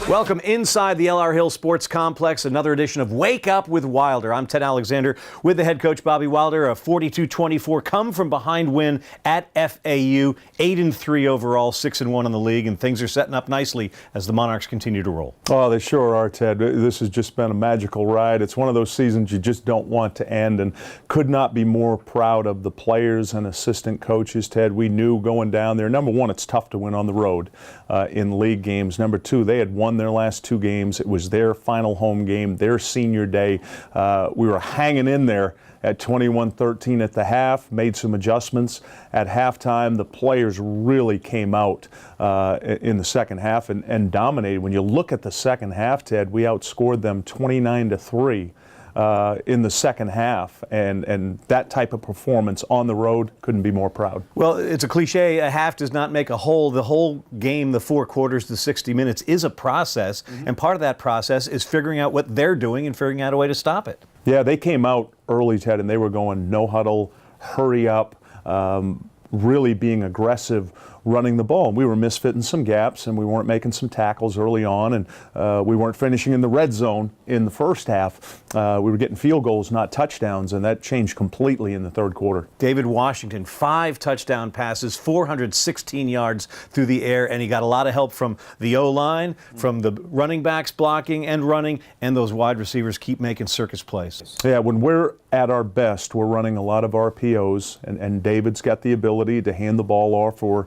Welcome inside the LR Hill Sports Complex, another edition of Wake Up with Wilder. I'm Ted Alexander with the head coach Bobby Wilder. A 42-24 come from behind win at FAU, 8-3 overall, 6-1 in the league, and things are setting up nicely as the Monarchs continue to roll. Oh, they sure are, Ted. This has just been a magical ride. It's one of those seasons you just don't want to end, and could not be more proud of the players and assistant coaches, Ted. We knew going down there, number one, it's tough to win on the road in league games. Number two, they had won their last two games. It was their final home game, their senior day. We were hanging in there at 21-13 at the half, made some adjustments at halftime. The players really came out in the second half and dominated. When you look at the second half, Ted, we outscored them 29-3. In the second half, and that type of performance on the road, couldn't be more proud. Well, it's a cliche, a half does not make a whole. The whole game, the 4 quarters, the 60 minutes is a process, and part of that process is figuring out what they're doing and figuring out a way to stop it. Yeah, they came out early, Ted, and they were going no huddle, hurry up, really being aggressive running the ball. And we were misfitting some gaps, and we weren't making some tackles early on, and we weren't finishing in the red zone in the first half. We were getting field goals, not touchdowns, and that changed completely in the third quarter. David Washington, 5 touchdown passes, 416 yards through the air, and he got a lot of help from the O-line, from the running backs blocking and running, and those wide receivers keep making circus plays. Yeah, when we're at our best, we're running a lot of RPOs, and David's got the ability to hand the ball off or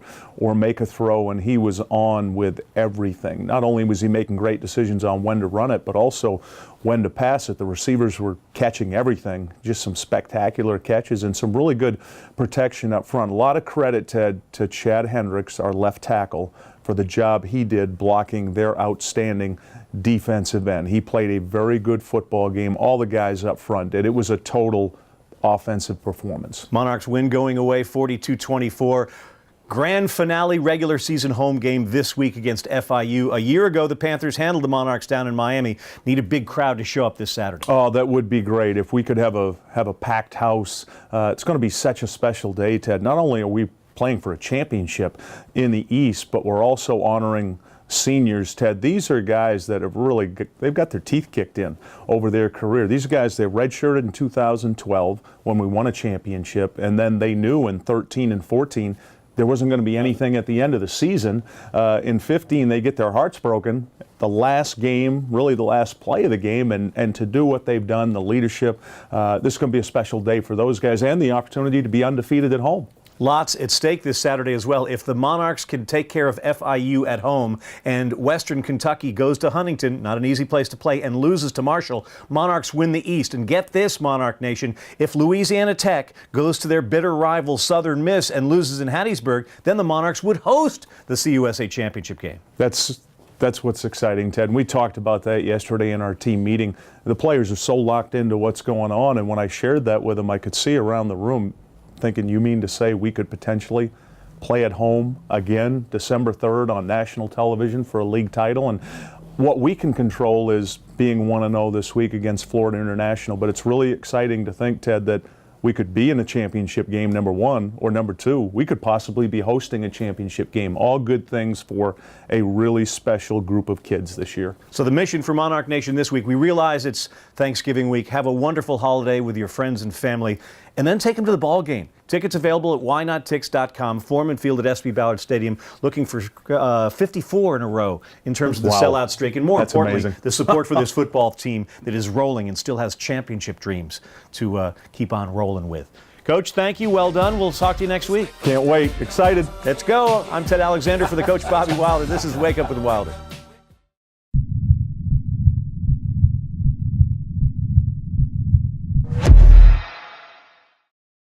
make a throw, and he was on with everything. Not only was he making great decisions on when to run it, but also when to pass it. The receivers were catching everything, just some spectacular catches and some really good protection up front. A lot of credit, Ted, to Chad Hendricks, our left tackle, for the job he did blocking their outstanding defensive end. He played a very good football game. All the guys up front did. It was a total offensive performance. Monarchs win going away 42-24. Grand finale regular season home game this week against FIU. A year ago, the Panthers handled the Monarchs down in Miami. Need a big crowd to show up this Saturday. Oh, that would be great if we could have a packed house. It's going to be such a special day, Ted. Not only are we playing for a championship in the East, but we're also honoring seniors, Ted. These are guys that have they've got their teeth kicked in over their career. These guys, they redshirted in 2012 when we won a championship, and then they knew in 13 and 14 there wasn't going to be anything at the end of the season. In 15, they get their hearts broken. The last game, really the last play of the game, and to do what they've done, the leadership, this is going to be a special day for those guys and the opportunity to be undefeated at home. Lots at stake this Saturday as well. If the Monarchs can take care of FIU at home and Western Kentucky goes to Huntington, not an easy place to play, and loses to Marshall, Monarchs win the East. And get this, Monarch Nation, if Louisiana Tech goes to their bitter rival Southern Miss and loses in Hattiesburg, then the Monarchs would host the CUSA championship game. That's what's exciting, Ted. And we talked about that yesterday in our team meeting. The players are so locked into what's going on, and when I shared that with them, I could see around the room thinking, you mean to say we could potentially play at home again December 3rd on national television for a league title? And what we can control is being 1-0 this week against Florida International. But it's really exciting to think, Ted, that we could be in a championship game, number one, or number two, we could possibly be hosting a championship game. All good things for a really special group of kids this year. So the mission for Monarch Nation this week, we realize it's Thanksgiving week. Have a wonderful holiday with your friends and family, and then take them to the ball game. Tickets available at whynottix.com. Foreman Field at SB Ballard Stadium, looking for 54 in a row in terms of the sellout streak. And more importantly, the support for this football team that is rolling and still has championship dreams to keep on rolling with. Coach, thank you. Well done. We'll talk to you next week. Can't wait. Excited. Let's go. I'm Ted Alexander for the Coach Bobby Wilder. This is Wake Up with Wilder.